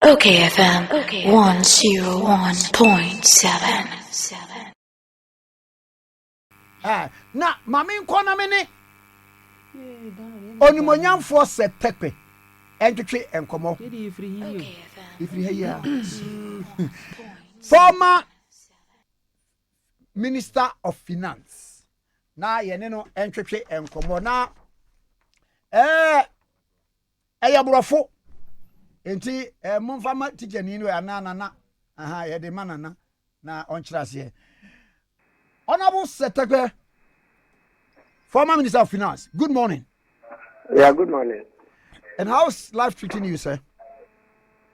OKFM 101.7. Na mami nkona mene onimonyamfo Seth Terkper entwetwe enkomo ifri heya former Minister of Finance na yene no entwetwe enkomo na eyabrofo enti momfama tijani no anana yede manana na onkyerase Honorable Seth Terkper, former Minister of Finance, good morning. Yeah, good morning. And how's life treating you, sir?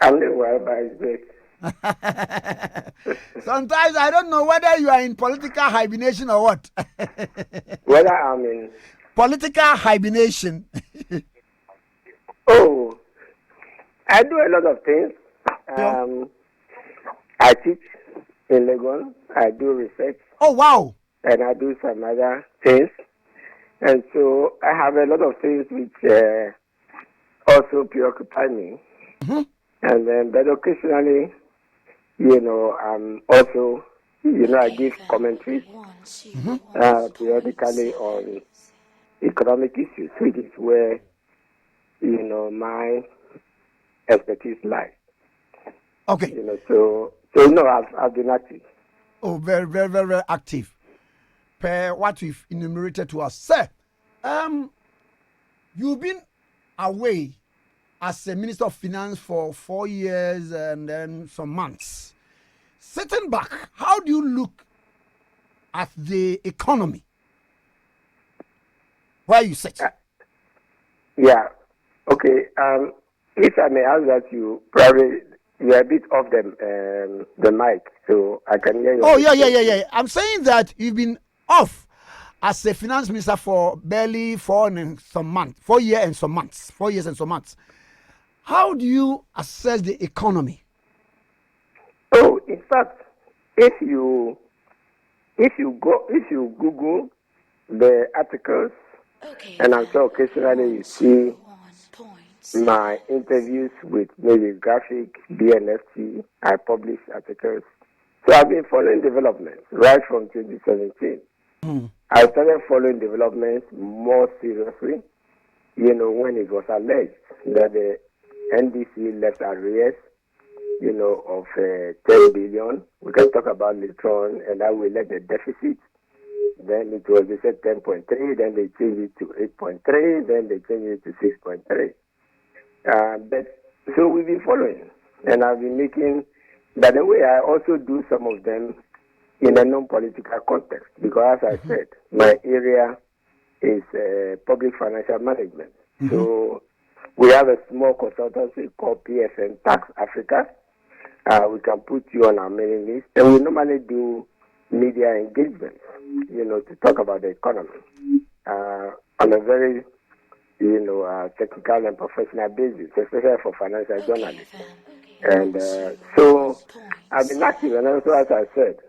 I'm doing well, but it's great. Sometimes I don't know whether you are in political hibernation or what. Whether I'm in political hibernation. Oh, I do a lot of things. I teach in Legon. I do research. Oh, wow. And I do some other things. And so I have a lot of things which also preoccupy me. Mm-hmm. And then, but occasionally, I'm also, I give commentaries periodically on economic issues, which is where, my expertise lies. Okay. So I've been active. Oh, very, very, very, very active. Per what we've enumerated to us. Sir, you've been away as a Minister of Finance for 4 years and then some months. Sitting back, how do you look at the economy where you sit? Yeah. Okay. If I may ask that you're a bit off the mic, so I can hear you. Oh, yeah. I'm saying that you've been off as a finance minister for barely 4 years and some months. How do you assess the economy? Oh, in fact, if you Google the articles, and I'm sure occasionally you see my interviews with maybe Graphic, BNFT, I publish articles. So I've been following developments right from 2017. I started following developments more seriously, when it was alleged that the NDC left arrears, of 10 billion. We can talk about later on, and I will let the deficit. Then it was, they said 10.3, then they changed it to 8.3, then they changed it to 6.3. But so we've been following, and I've been making. By the way, I also do some of them in a non-political context because, as I said, my area is public financial management. So we have a small consultancy called PFM Tax Africa. We can put you on our mailing list, and we normally do media engagement, to talk about the economy on a very, technical and professional basis, especially for financial journalists. And so I've been active, and also, as I said,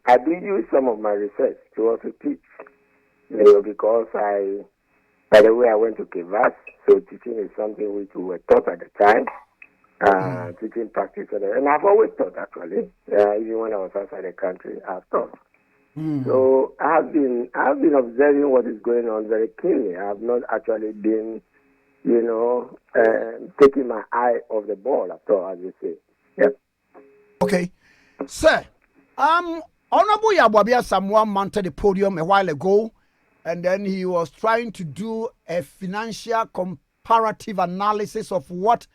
I do use some of my research to also teach, because by the way, I went to Gov't, so teaching is something which we were taught at the time, teaching practice, and I've always taught, actually, even when I was outside the country, I've taught. So I've been observing what is going on very keenly. I have not actually been, taking my eye off the ball at all, as you say. Yep. Okay, sir. Honorable Yabwabia someone mounted the podium a while ago, and then he was trying to do a financial comparative analysis of what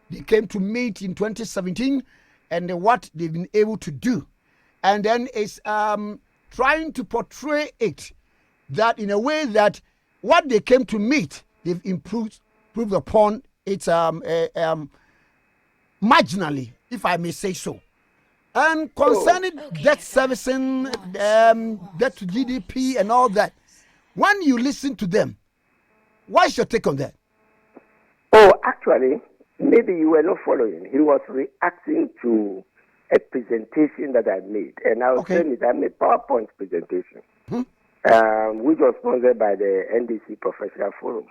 they came to meet in 2017 and what they've been able to do, and then it's trying to portray it that in a way that what they came to meet, they've improved upon it marginally, if I may say so. And concerning debt servicing, debt to GDP and all that, when you listen to them, what's your take on that? Oh, actually, maybe you were not following. He was reacting to a presentation that I made, and I was saying it. I made PowerPoint presentation, which was sponsored by the NDC Professional Forum,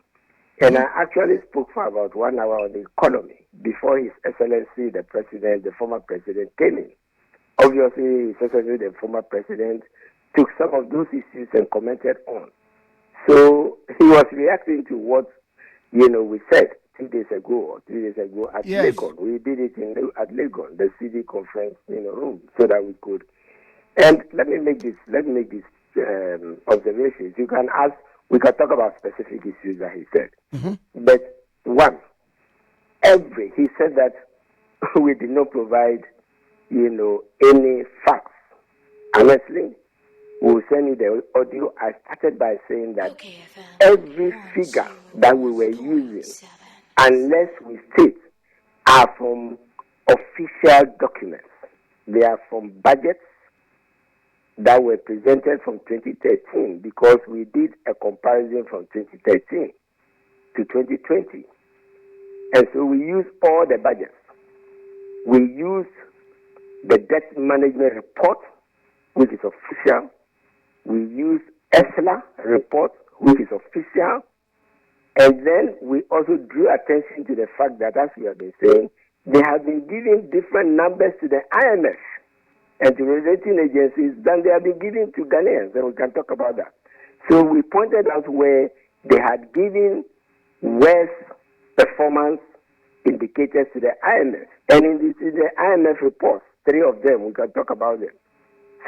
and I actually spoke for about 1 hour on the economy, before His Excellency, the President, the former President came in. Obviously, His Excellency, the former President, took some of those issues and commented on. So he was reacting to what, we said 2 days ago or 3 days ago at Legon. We did it at Legon, the CD conference, room, so that we could. And let me make this observations. You can ask. We can talk about specific issues that he said. Mm-hmm. But one, he said that we did not provide, any facts. Honestly, we'll send you the audio. I started by saying that every figure that we were using, unless we state, are from official documents. They are from budgets that were presented from 2013, because we did a comparison from 2013 to 2020. And so we used all the budgets. We used the debt management report, which is official. We used ESLA report, which is official. And then we also drew attention to the fact that, as we have been saying, they have been giving different numbers to the IMF and to rating agencies than they have been giving to Ghanaians, and we can talk about that. So we pointed out where they had given worse performance indicators to the IMF. And in the IMF reports, 3 of them, we can talk about them.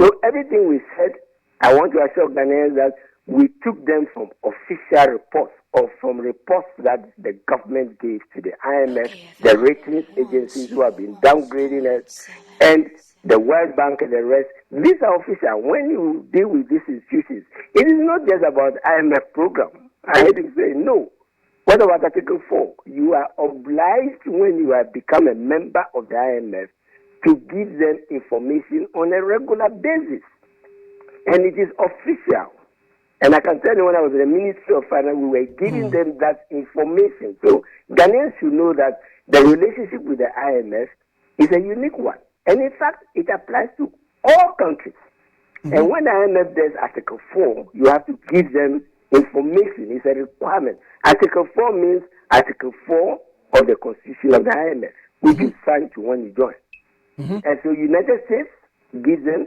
So everything we said, I want to assure Ghanaians that we took them from official reports or from reports that the government gave to the IMF, the ratings agencies who have been downgrading us, and the World Bank and the rest. These are official. When you deal with these institutions, it is not just about IMF program. I heard him say, no. What about Article 4? You are obliged, when you have become a member of the IMF, to give them information on a regular basis. And it is official. And I can tell you, when I was in the Ministry of Finance, we were giving them that information. So Ghanaians should know that the relationship with the IMF is a unique one. And in fact, it applies to all countries. Mm-hmm. And when the IMF does Article 4, you have to give them information. It's a requirement. Article 4 means Article 4 of the Constitution of the IMF, which you sign to when you join. Mm-hmm. And so United States gives them,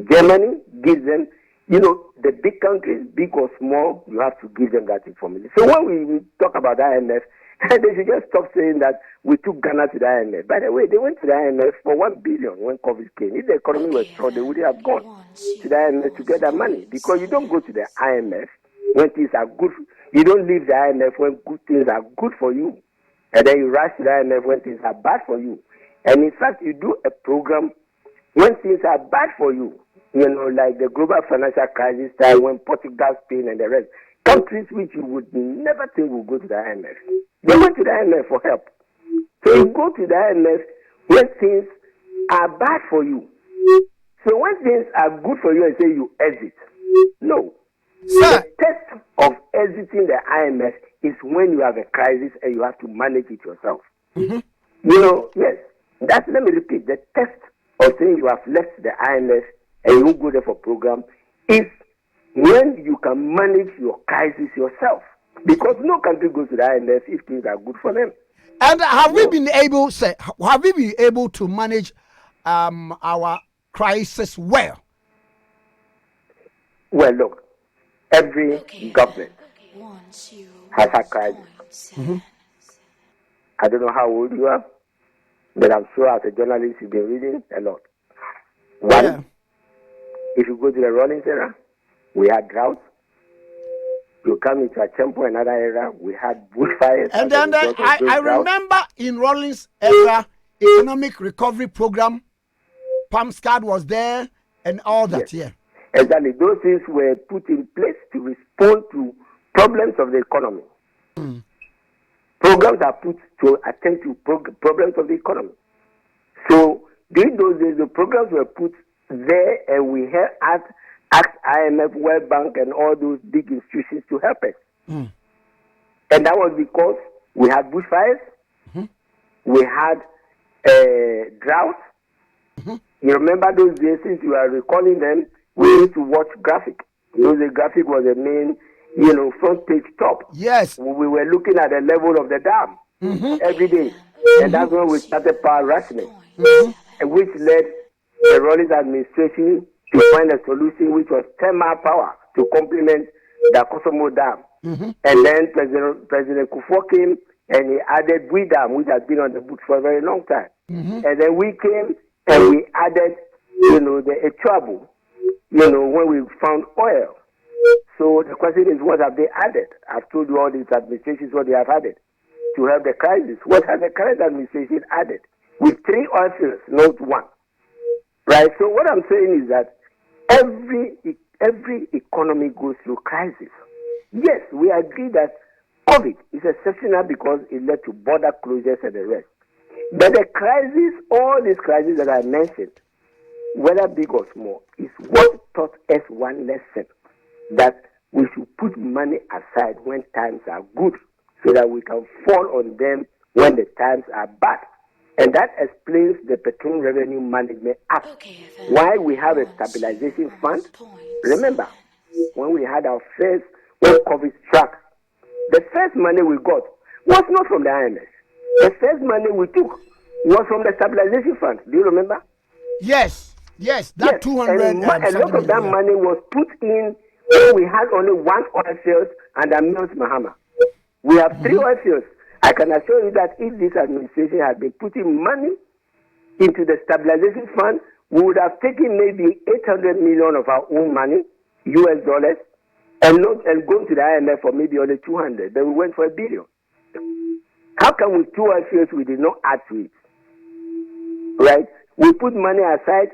Germany gives them, the big countries, big or small, you have to give them that information. So when we talk about the IMF, they should just stop saying that we took Ghana to the IMF. By the way, they went to the IMF for $1 billion when COVID came. If the economy was strong, they would have gone to the IMF to get that money. Because you don't go to the IMF when things are good. You don't leave the IMF when good things are good for you. And then you rush to the IMF when things are bad for you. And in fact, you do a program when things are bad for you. Like the global financial crisis time when Portugal, Spain, and the rest. Countries which you would never think will go to the IMF. They went to the IMF for help. So you go to the IMF when things are bad for you. So when things are good for you and say you exit. No. Sir. The test of exiting the IMF is when you have a crisis and you have to manage it yourself. Mm-hmm. Yes. Let me repeat. The test of saying you have left the IMF and you won't go there for program is when you can manage your crisis yourself. Because no country goes to the IMF if things are good for them. And have we been able to manage our crisis well? Well, look, every government has a crisis. Mm-hmm. I don't know how old you are, but I'm sure as a journalist you've been reading a lot. One, if you go to the Rawlings era, we had drought. You come into a temple, another era, we had bushfires. And then I remember in Rawlings era, economic recovery program, PAMSCAD was there, and all that. Yes. Yeah. Exactly. Those things were put in place to respond to problems of the economy. Mm. Programs are put to attend to problems of the economy. So during those days, the programs were put there, and we asked IMF, World Bank, and all those big institutions to help us. Mm. And that was because we had bushfires, mm-hmm. we had drought. Mm-hmm. You remember those days, since you are recalling them, we used to watch graphic. The graphic was the main, front page top. Yes. We were looking at the level of the dam every day. and that's when we started power rationing, and which led the Rawlings administration to find a solution which was thermal power to complement the Akufo-Addo Dam. And then President Akufo came and he added Gov't Dam, which has been on the books for a very long time. And then we came and we added, the Echuabu, when we found oil. So the question is, what have they added? I've told you all these administrations what they have added to help the crisis. What has the current administration added? With 3 oil fields, not 1. Right? So what I'm saying is that every economy goes through crisis. Yes, we agree that COVID is exceptional because it led to border closures and the rest. But the crisis, all these crises that I mentioned, whether big or small, is what taught us one lesson, that we should put money aside when times are good so that we can fall on them when the times are bad. And that explains the Petroleum Revenue Management Act. Why we have a stabilization fund. Remember, when we had our first, when COVID struck, the first money we got was not from the IMF. The first money we took was from the stabilization fund. Do you remember? Yes, that 200 and a lot of that money was put in when we had only 1 oil field under Mills Mahama. We have 3 oil fields. I can assure you that if this administration had been putting money into the stabilization fund, we would have taken maybe 800 million of our own money, US dollars, and gone to the IMF for maybe only 200. Then we went for $1 billion. How come with 2 oil fields we did not add to it? Right? We put money aside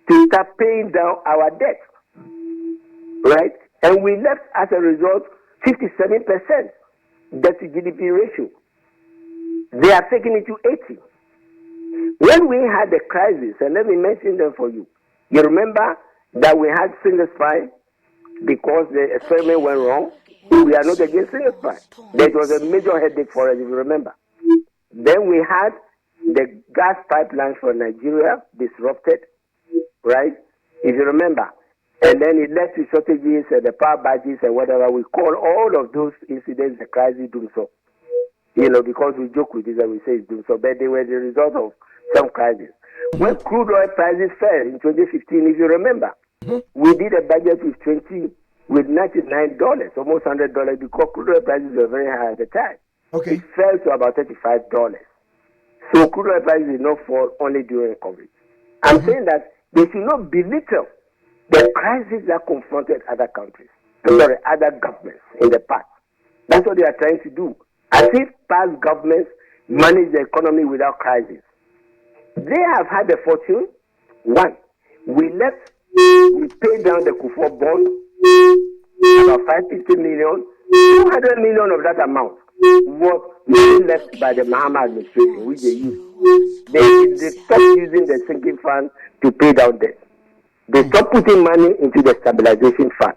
to start paying down our debt. Right? And we left as a result 57% debt to GDP ratio. They are taking it to 80. When we had the crisis, and let me mention them for you. You remember that we had single spine because the experiment went wrong. We are not against single spine. That was a major headache for us, if you remember. Then we had the gas pipelines for Nigeria disrupted, right? If you remember. And then it led to shortages and the power badges and whatever. We call all of those incidents the crisis doing so. Because we joke with this and we say it's doing so, but they were the result of some crisis. When crude oil prices fell in 2015, if you remember, we did a budget with $99, almost $100, because crude oil prices were very high at the time. Okay. It fell to about $35. So crude oil prices did not fall only during COVID. I'm saying that they should not belittle the crisis that confronted other countries, other governments in the past. That's what they are trying to do. As if past governments manage the economy without crisis. They have had a fortune. 1, we paid down the Akufo bond, about 550 million. 200 million of that amount was left by the Mahama administration, which they used. They stopped using the sinking fund to pay down debt. They stopped putting money into the stabilization fund.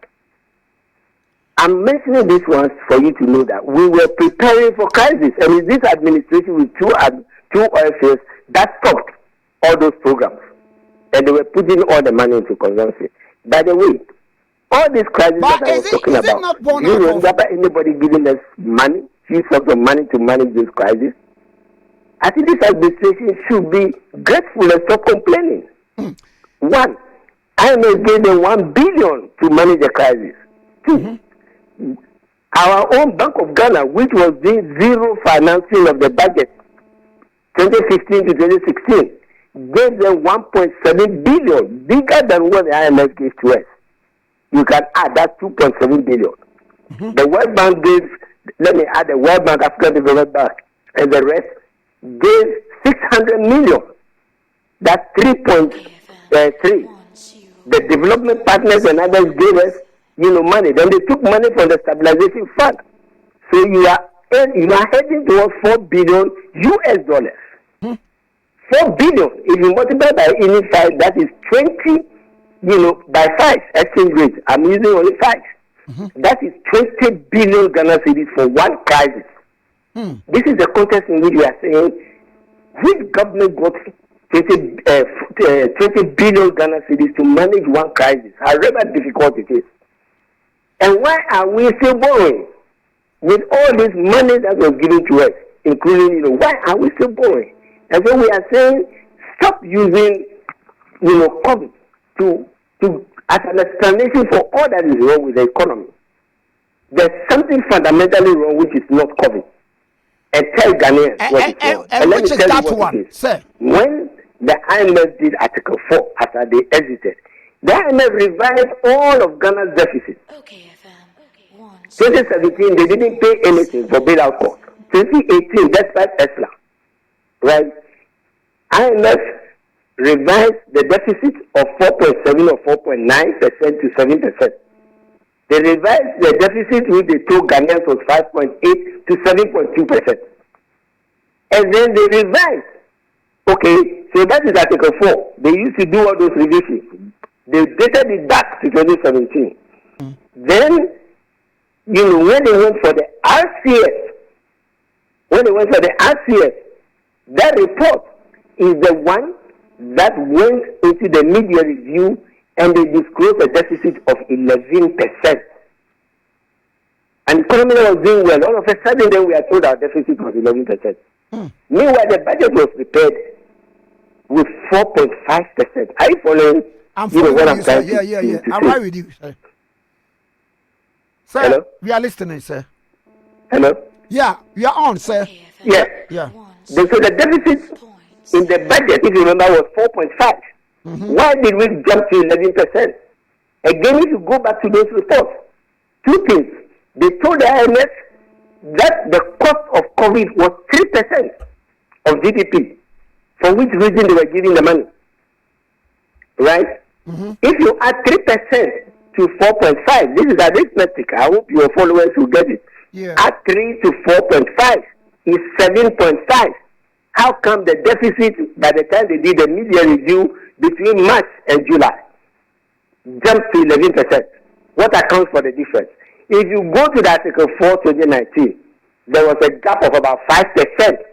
I'm mentioning this one for you to know that we were preparing for crisis, and it's this administration with 2 oil fields that stopped all those programs, and they were putting all the money into consumption. By the way, all these crises that I was talking about, do you remember anybody giving us money, few sorts of money to manage this crisis? I think this administration should be grateful and stop complaining. 1, IMF gave them $1 billion to manage the crisis. 2, our own Bank of Ghana, which was doing zero financing of the budget, 2015 to 2016, gave them 1.7 billion, bigger than what the IMF gave to us. You can add that 2.7 billion. The World Bank gave, let me add the World Bank, African Development Bank, and the rest gave 600 million. That's 3.3. The development partners and others gave us money. Then they took money from the stabilization fund. So you are heading towards $4 billion US dollars. 4 billion. If you multiply by any 5, that is 20. By 5 exchange rate. I'm using only 5. That is 20 billion Ghana cedis for one crisis. This is the context in which we are saying which government got 20 billion Ghana cedis to manage one crisis, however difficult it is. And why are we still borrowing with all this money that was given to us including, why are we still borrowing? And so we are saying, stop using, COVID to as an explanation for all that is wrong with the economy. There's something fundamentally wrong which is not COVID. And tell Ghanaians what is wrong. And which is that one, sir? When the IMF did Article 4 after they exited, the IMF revised all of Ghana's deficit. okayfm. 2017, they didn't pay anything for bailout costs. 2018, despite ESLA, right? IMF revised the deficit of 4.7 or 4.9% to 7%. They revised the deficit which they told Ghanaians was 5.8 to 7.2%. And then they revised. Okay, so that is Article 4. They used to do all those revisions. They dated it back to 2017. Then, when they went for the RCS, that report is the one that went into the media review and they disclosed a deficit of 11%. And the economy was doing well. All of a sudden, then we are told our deficit was 11%. Meanwhile, the budget was prepared with 4.5%. Are you following? I'm following what you, I'm sir. trying Yeah. I'm right with you, sir. Sir, hello? We are listening, sir. Hello? Yeah, we are on, sir. Yeah. So the deficit in the budget, if you remember, was 4.5. Why did we jump to 11%? Again, if you go back to those reports, two things. They told the IMF that the cost of COVID was 3% of GDP, for which reason they were giving the money. Right? If you add 3% to 4.5, this is arithmetic. I hope your followers will get it. Yeah. Add 3 to 4.5 is 7.5. How come the deficit, by the time they did the media review between March and July, jumped to 11%? What accounts for the difference? If you go to the Article 4 2019, there was a gap of about 5%,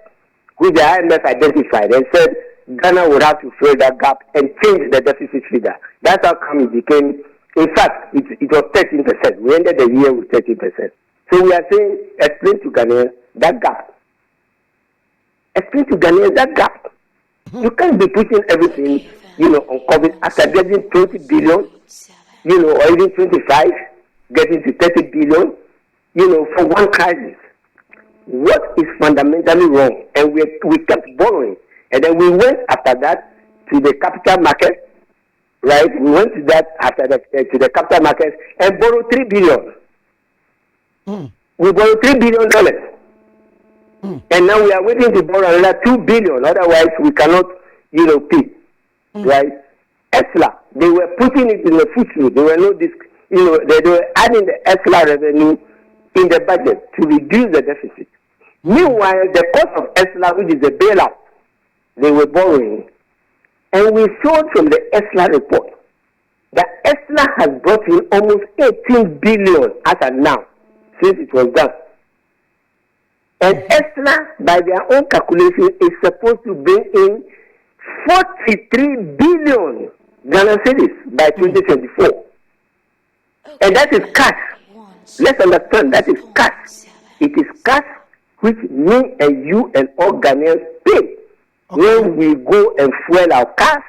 which the IMF identified and said Ghana would have to fill that gap and change the deficit figure. That's how come it became, in fact, it was 13%. We ended the year with 13%. So we are saying, explain to Ghanaians that gap. Explain to Ghanaians that gap. You can't be putting everything, on COVID after getting 20 billion, or even 25, getting to 30 billion, for one crisis. What is fundamentally wrong? And we kept borrowing. And then we went after that to the capital market, right? We went to that after that to the capital market and borrowed $3 billion. We borrowed $3 billion. And now we are waiting to borrow another $2 billion. Otherwise, we cannot, pay. Right? ESLA, they were putting it in the footnote. They were not they were adding the ESLA revenue in the budget to reduce the deficit. Meanwhile, the cost of ESLA, which is the bailout, they were borrowing. And we showed from the ESLA report that ESLA has brought in almost 18 billion as of now, since it was done. And ESLA, by their own calculation, is supposed to bring in 43 billion Ghana cedis by 2024. And that is cash. Let's understand, that is cash. It is cash which me and you and all Ghanaians pay. When we go and fuel our cars,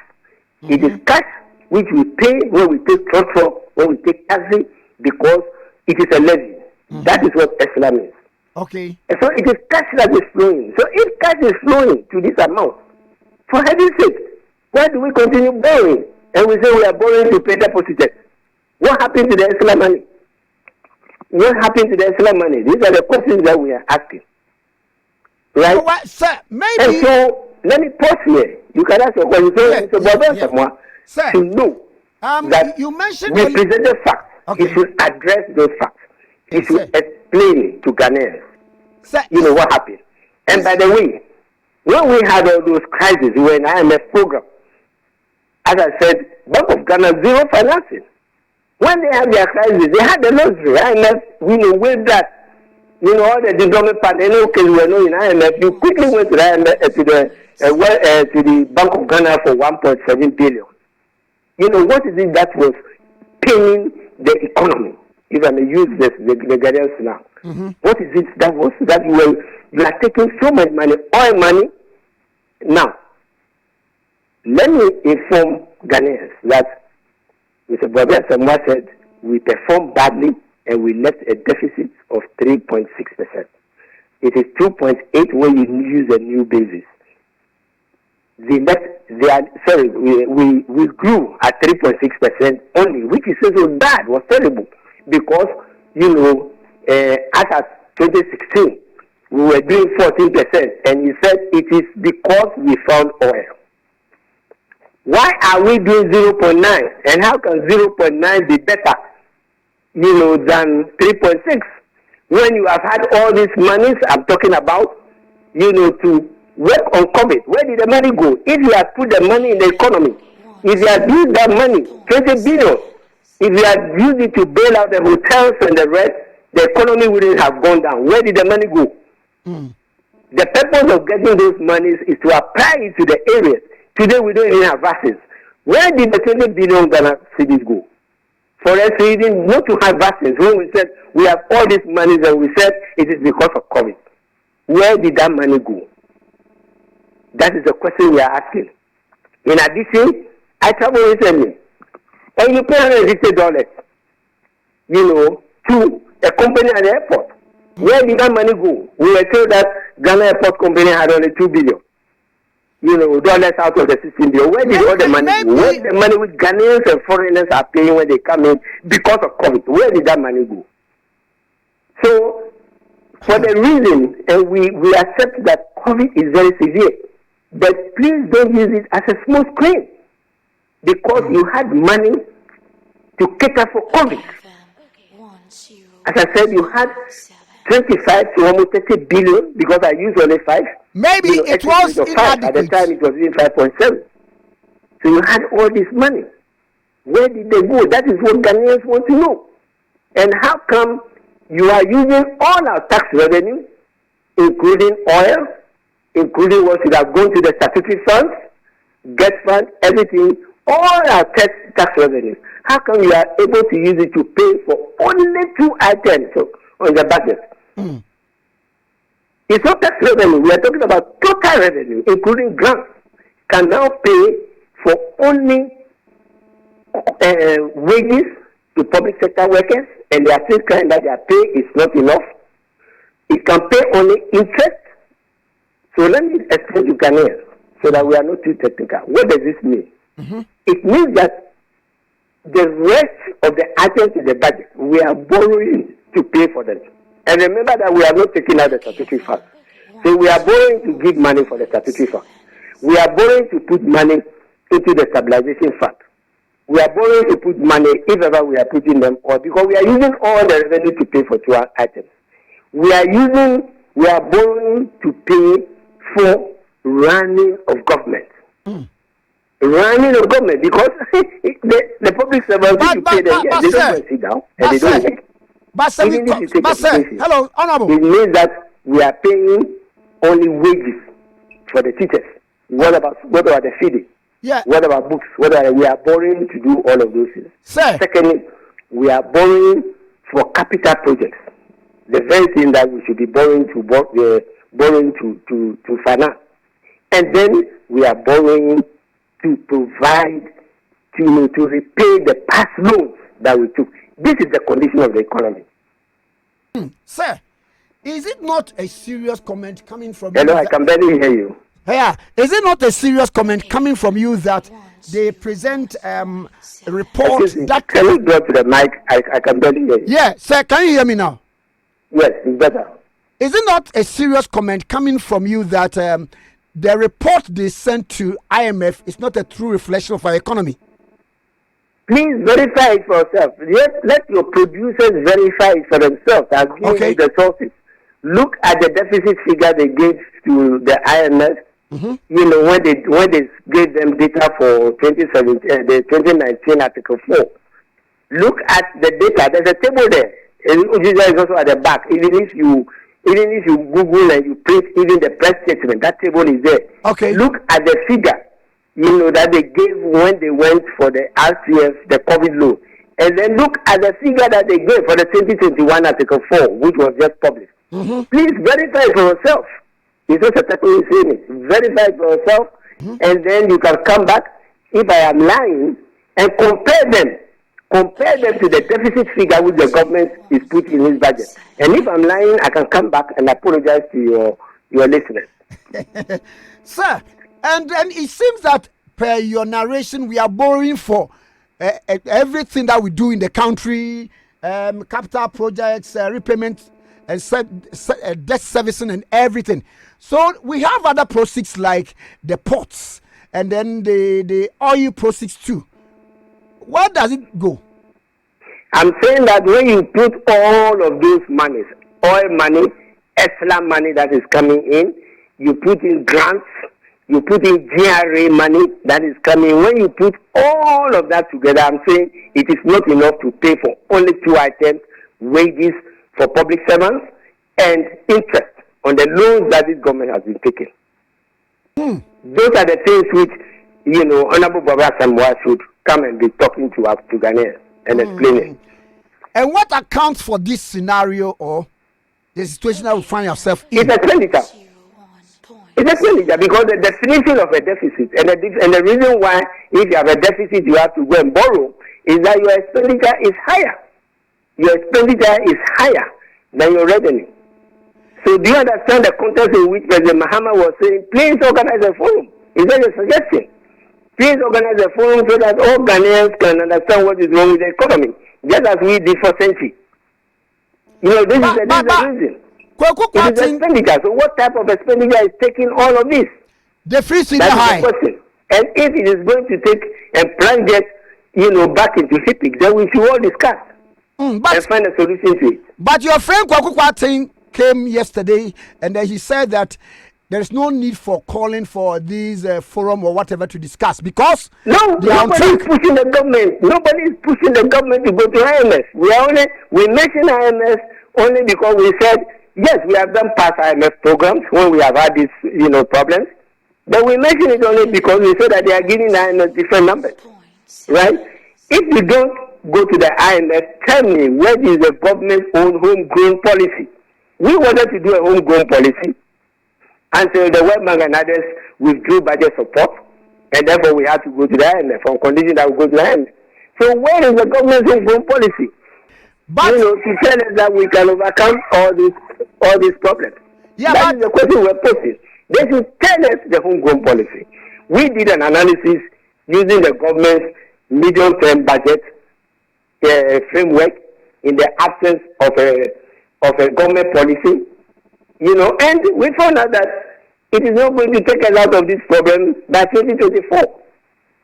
it is cash which we pay when we take transport, when we take taxi, because it is a levy. That is what ESLA means. Okay. And so it is cash that is flowing. So if cash is flowing to this amount, for heaven's sake, why do we continue borrowing? And we say we are borrowing to pay depositors. What happened to the ESLA money? What happened to the ESLA money? These are the questions that we are asking. Right? So what, sir, maybe... And so, let me pause here. You can ask your question. So, Sir, to know that you mentioned... we presented facts. Okay. It should address those facts. It should explain to Ghanaians, sir, what happened. And by the way, when we had all those crises, we were in IMF program. As I said, Bank of Ghana, zero financing. When they had their crisis, they had the luxury. IMF, with that, all the development partners, we were not in IMF. You quickly went to the IMF, to the Bank of Ghana for 1.7 billion. What is it that was paying the economy? If I may use the Ghanaians now. What is it that you are taking so much money, oil money. Now, let me inform Ghanaians that Mr. Bobby Asamoah said we performed badly and we left a deficit of 3.6%. It is 2.8 when you use a new basis. We grew at 3.6% only, which is so bad, was terrible, because, as at 2016, we were doing 14%, and he said it is because we found oil. Why are we doing 0.9? And how can 0.9 be better, than 3.6? When you have had all these monies I'm talking about, to work on COVID, where did the money go? If you had put the money in the economy, if you had used that money, 20 billion, if you had used it to bail out the hotels and the rest, the economy wouldn't have gone down. Where did the money go? The purpose of getting those monies is to apply it to the areas. Today we don't even have vaccines. Where did the 20 billion Ghana cedis go? For us, we didn't want to have vaccines. When we said we have all this money, and we said it is because of COVID. Where did that money go? That is the question we are asking. In addition, I traveled recently, and you pay $150, to a company at the airport. Where did that money go? We were told that Ghana Airport Company had only $2 billion. Dollars out of the 16 billion. Where did all the money go? Where did the money which Ghanaians and foreigners are paying when they come in because of COVID? Where did that money go? So, for the reason, and we accept that COVID is very severe, but please don't use it as a small screen, because you had money to cater for COVID. As I said, you had 25 to almost 30 billion, because I used only 5. Maybe it was inadequate. At the time, it was even 5.7. So you had all this money. Where did they go? That is what Ghanaians want to know. And how come you are using all our tax revenue, including oil, including what should have gone to the statutory funds, Gov't fund, everything, all our tax revenue. How come you are able to use it to pay for only 2 items on the budget? It's not tax revenue. We are talking about total revenue, including grants, can now pay for only wages to public sector workers, and they are still claiming that their pay is not enough. It can pay only interest. So let me explain to Ghanaians so that we are not too technical. What does this mean? It means that the rest of the items in the budget, we are borrowing to pay for them. And remember that we are not taking out the statutory fund. So we are borrowing to give money for the statutory fund. We are borrowing to put money into the stabilization fund. We are borrowing to put money, if ever we are putting them, or because we are using all the revenue to pay for 2 items. We are borrowing to pay for running of government. Running of government, because the public servants, you pay them, they don't sit down and they don't work. Hello, Honorable. It means that we are paying only wages for the teachers. What about the feeding? Yeah. What about books? We are borrowing to do all of those things. Sir. Secondly, we are borrowing for capital projects. The very thing that we should be borrowing to finance. And then we are borrowing to provide, to repay the past loans that we took. This is the condition of the economy. Sir, is it not a serious comment coming from you? Hello, I can barely hear you. Yeah, is it not a serious comment coming from you that they present a report that... Can you go to the mic? I can barely hear you. Yeah, sir, can you hear me now? Yes, it's better. Is it not a serious comment coming from you that the report they sent to IMF is not a true reflection of our economy? Please verify it for yourself. Let your producers verify it for themselves. I'll give you the sources. Look at the deficit figure they gave to the IMF. When they gave them data for 2017, the 2019 Article 4. Look at the data. There's a table there. Usually is also at the back. Even if you Google and you print even the press statement, that table is there. Okay. Look at the figure. That they gave when they went for the RCF, the COVID loan. And then look at the figure that they gave for the 2021 Article 4, which was just published. Please verify it for yourself. It's not Seth Terkper is saying it. Verify it for yourself, and then you can come back if I am lying and compare them. Compare them to the deficit figure which the government is putting in his budget. And if I'm lying, I can come back and apologize to your listeners. Sir, and it seems that per your narration, we are borrowing for everything that we do in the country, capital projects, repayment, and debt servicing and everything. So we have other proceeds like the ports and then the oil proceeds too. Where does it go? I'm saying that when you put all of those monies, oil money, extra money that is coming in, you put in grants, you put in GRA money that is coming. When you put all of that together, I'm saying it is not enough to pay for only two items, wages for public servants and interest on the loans that this government has been taking. Those are the things which, Honorable Baba Samoa should come and be talking to us, to Ghanaians, and explaining. And what accounts for this scenario or the situation that we find yourself in? It's expenditure. It's expenditure because the definition of a deficit and the reason why if you have a deficit you have to go and borrow is that your expenditure is higher. Your expenditure is higher than your revenue. So do you understand the context in which President Mahama was saying, please organize a forum? Is that a suggestion? Please organize a forum so that all Ghanaians can understand what is wrong with the economy, just as we did for centuries. This is the reason. It is expenditure. So what type of expenditure is taking all of this? The free senior high. The question. And if it is going to take and plunge it, back into HIPIC, then we should all discuss and find a solution to it. But your friend Kwaku Kwarteng came yesterday and then he said that there is no need for calling for this forum or whatever to discuss because nobody is pushing the government. Nobody is pushing the government to go to IMF. We mention IMF only because we said yes, we have done past IMF programs when we have had these problems, but we mention it only because we said that they are giving IMF different numbers, right? If you don't go to the IMF, tell me what is the government's own homegrown policy? We wanted to do a homegrown policy until the World Bank and others withdrew budget support, and therefore we had to go to the IMF on condition that we go to the IMF. So where is the government's homegrown policy? But to tell us that we can overcome all these problems. Yeah, that is the question we're posing. They should tell us the homegrown policy. We did an analysis using the government's medium-term budget framework in the absence of a government policy, and we found out that it is not going to take us out of this problem by 2024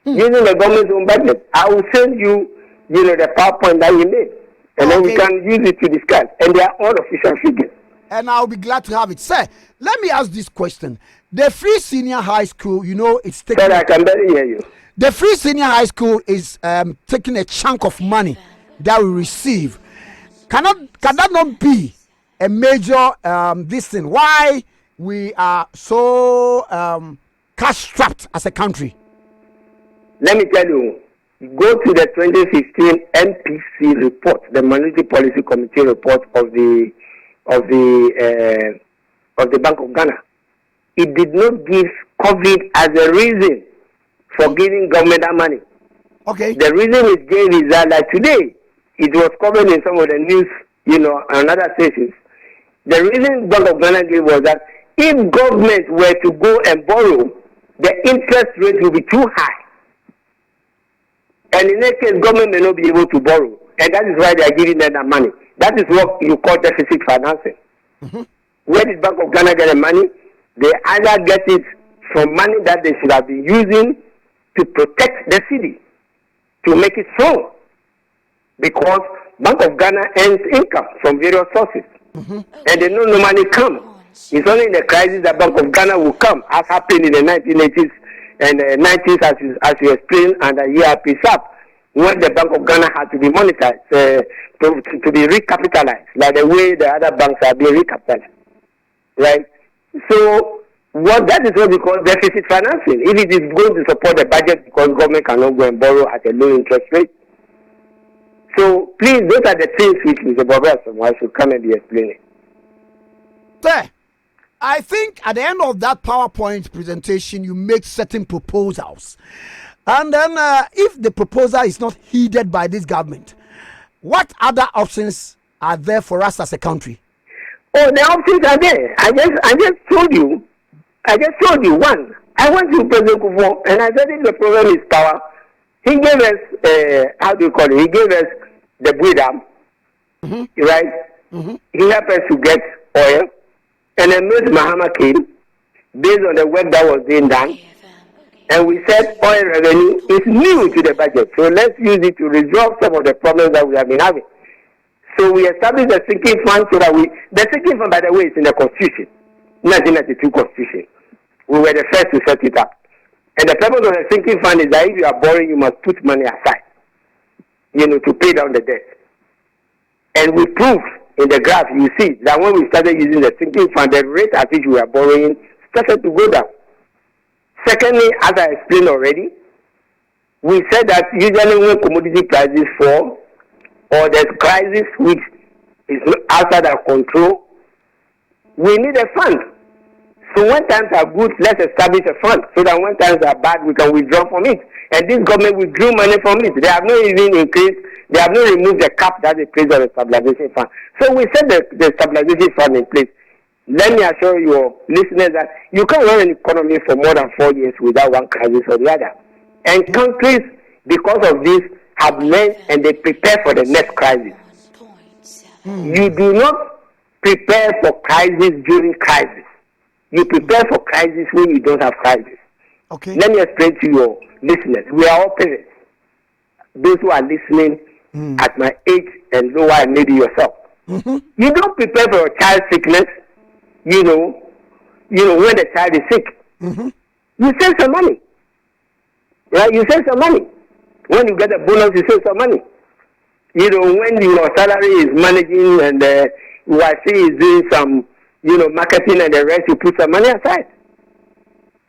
using the government's own budget. I will send you, the PowerPoint that we made, and then we can use it to discuss. And they are all official figures. And I'll be glad to have it. Sir, let me ask this question. The free senior high school, it's taking... Sir, I can barely hear you. The free senior high school is taking a chunk of money that we receive. Can that not be a major this thing? Why we are so cash strapped as a country? Let me tell you, go to the 2015 MPC report, the Monetary Policy Committee report of the Bank of Ghana. It did not give COVID as a reason for giving government that money. Okay. The reason it gave is that, like today, it was covered in some of the news, and other stations. The reason Bank of Ghana gave was that if government were to go and borrow, the interest rate will be too high. And in that case, government may not be able to borrow. And that is why they are giving them that money. That is what you call deficit financing. Where did Bank of Ghana get the money? They either get it from money that they should have been using to protect the city, to make it strong. Because Bank of Ghana earns income from various sources. And they don't normally come. It's only in the crisis that Bank of Ghana will come, as happened in the 1980s and 90s, as you explained, and the year PSAP, when the Bank of Ghana had to be monetized, to be recapitalized, like the way the other banks are being recapitalized. Right? So, that is what we call deficit financing. If it is going to support the budget because government cannot go and borrow at a low interest rate. So, please, those are the things which Mr. Bobby should come and be explaining. Sir, I think at the end of that PowerPoint presentation, you make certain proposals. And then if the proposal is not heeded by this government, what other options are there for us as a country? Oh, the options are there. I just told you. One. I went to President Akufo and I said if the problem is power, he gave us how do you call it? He gave us the Buddha, right? He helped us to get oil, and then Mr. Mahama came based on the work that was being done, and we said oil revenue is new to the budget, so let's use it to resolve some of the problems that we have been having. So we established a sinking fund so that the sinking fund, by the way, is in the Constitution, 1992 Constitution. We were the first to set it up. And the purpose of the sinking fund is that if you are borrowing, you must put money aside, to pay down the debt. And we proved in the graph, you see, that when we started using the sinking fund, the rate at which we are borrowing started to go down. Secondly, as I explained already, we said that usually when commodity prices fall, or there's crisis which is outside our control, we need a fund. So when times are good, let's establish a fund so that when times are bad, we can withdraw from it. And this government withdrew money from it. They have not even increased, they have not removed the cap that they placed on the stabilization fund. So we set the stabilization fund in place. Let me assure your listeners that you can't run an economy for more than 4 years without one crisis or the other. And countries, because of this, have learned and they prepare for the next crisis. You do not prepare for crisis during crisis. You prepare for crisis when you don't have crisis. Okay. Let me explain to your listeners. We are all parents. Those who are listening at my age and lower, and maybe yourself. You don't prepare for your child's sickness, when the child is sick. You save some money. Right? You save some money. When you get a bonus, you save some money. When your salary is managing and the wife is doing some marketing and the rest, you put some money aside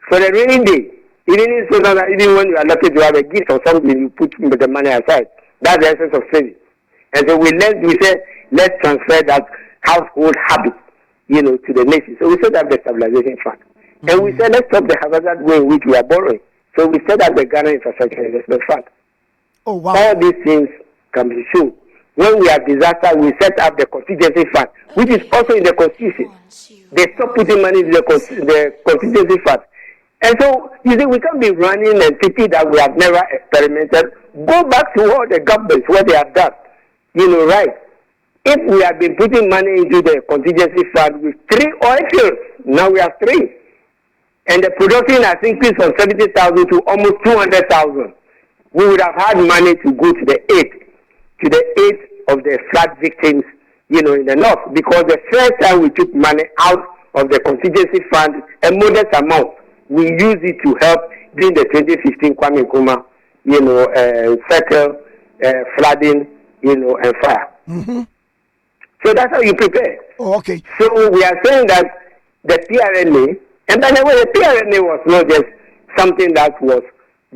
for the rainy day. Even when you are lucky to have a gift or something, you put the money aside. That's the essence of saving. And so we said, let's transfer that household habit, to the nation. So we set up the stabilization fund. And we said, let's stop the hazardous way in which we are borrowing. So we set up the Ghana Infrastructure Investment Fund. Oh, wow. All these things can be shown. When we have disaster, we set up the contingency fund, which is also in the Constitution. They stop putting money in the contingency fund. And so, we can't be running and thinking that we have never experimented. Go back to all the governments, what they have done. Right? If we have been putting money into the contingency fund with 3 oil fields, now we have 3. And the production has increased from 70,000 to almost 200,000. We would have had money to go to the aid of the flood victims, in the north. Because the first time we took money out of the contingency fund, a modest amount, we used it to help during the 2015 Kwame Nkrumah, cycle, flooding, and fire. So that's how you prepare. Oh, okay. So we are saying that the PRNA, and by the way, the PRNA was not just something that was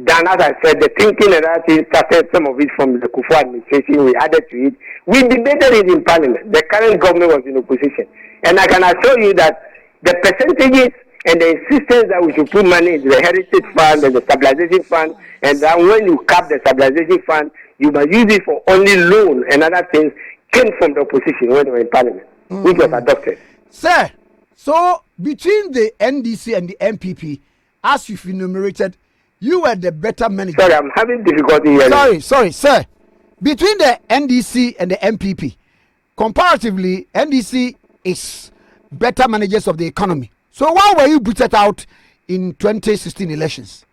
done, as I said, the thinking and that thing started some of it from the Akufo administration. We added to it. We debated it in Parliament. The current government was in opposition. And I can assure you that the percentages and the insistence that we should put money into the Heritage Fund and the Stabilization Fund, and that when you cap the Stabilization Fund, you must use it for only loan and other things, came from the opposition when they were in Parliament, which was adopted. Sir, so between the NDC and the MPP, as you've enumerated, you were the better manager. Sorry, I'm having difficulty here. Sorry, sir. Between the NDC and the MPP, comparatively, NDC is better managers of the economy. So why were you booted out in 2016 elections?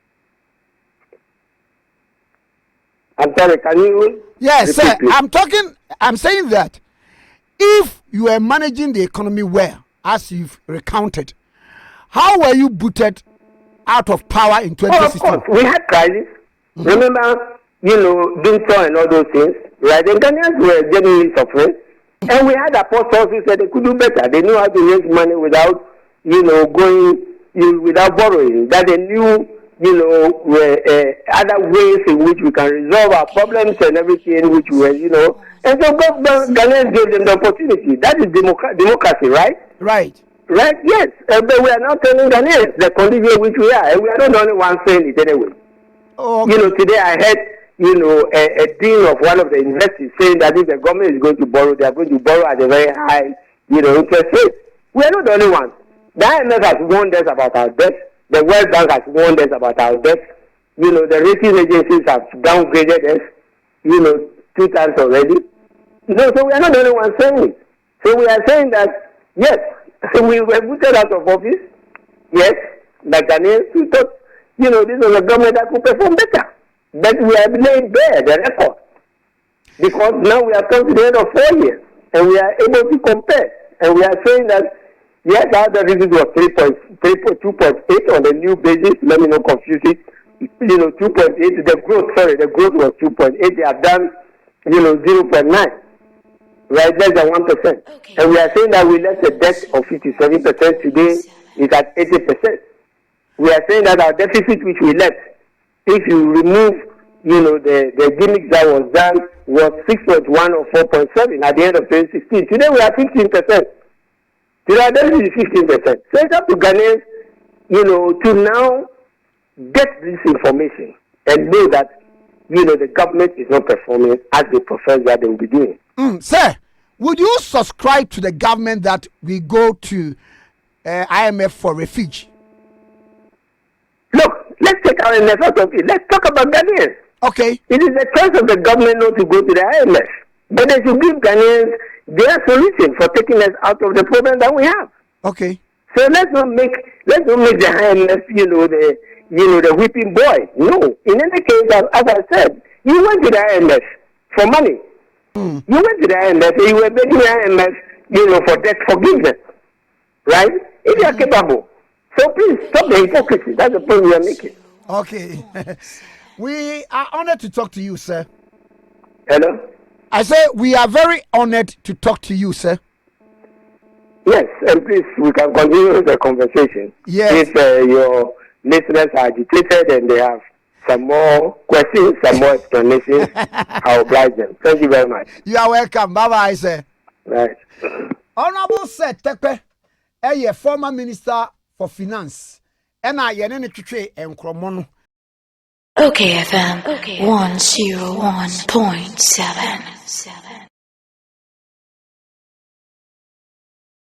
I'm sorry, can you? Yes, sir. I'm saying that if you were managing the economy well, as you've recounted, how were you booted out of power in 2016? Oh, of course, we had crisis. Remember, Dinton and all those things, right? The Ghanaians were genuinely suffering, and we had apostles who said they could do better. They knew how to raise money without, without borrowing. That they knew, other ways in which we can resolve our problems and everything, which were, And so Ghanaians gave them the opportunity. That is democracy, right? Right. Right? Yes. But we are not telling Ghanaians the condition which we are. And we are not the only ones saying it anyway. Okay. You know, today I heard, you know, a dean of one of the universities saying that if the government is going to borrow, they are going to borrow at a very high, you know, interest rate. We are not the only ones. The IMF has warned us about our debt. The World Bank has warned us about our debt. You know, the rating agencies have downgraded us, you know, 2 times already. No, so we are not the only ones saying it. So we are saying that, yes, we were voted out of office. Yes, like Ghanaians, we thought, you know, this was a government that could perform better. But we have laid bare the record. Because now we have come to the end of 4 years. And we are able to compare. And we are saying that, yes, our deficit was 2.8 on the new basis. Let me not confuse it. You know, 2.8, the growth was 2.8. They have done, you know, 0.9. Right, less than 1%. Okay. And we are saying that we left a debt of 57%. Today is at 80%. We are saying that our deficit which we left, if you remove, you know, the gimmicks that was done, was 6.1 or 4.7 at the end of 2016. Today we are 15%. Today our deficit is 15%. So it's up to Ghanaians, you know, to now get this information and know that, you know, the government is not performing as they profess that they will be doing. Sir, would you subscribe to the government that we go to IMF for refuge? Look, let's take IMF out of it. Let's talk about Ghanaians. Okay. It is the choice of the government not to go to the IMF. But they should give Ghanaians their solution for taking us out of the problem that we have. Okay. So let's not make the IMF, you know, the whipping boy. No. In any case, as I said, you went to the IMF for money. You went to the IMF and you were begging the IMF, you know, for debt forgiveness. Right? If you are capable. So please stop the hypocrisy. That's the point we are making. Okay. We are honored to talk to you, sir. Hello? I say we are very honored to talk to you, sir. Yes, and please, we can continue the conversation. Yes. If your listeners are agitated and they have some more questions, some more explanations, I'll oblige them. Thank you very much. You are welcome. Bye-bye, sir. Right. Honorable Seth Terkper, a former minister for finance, and I am okayfm 101.7.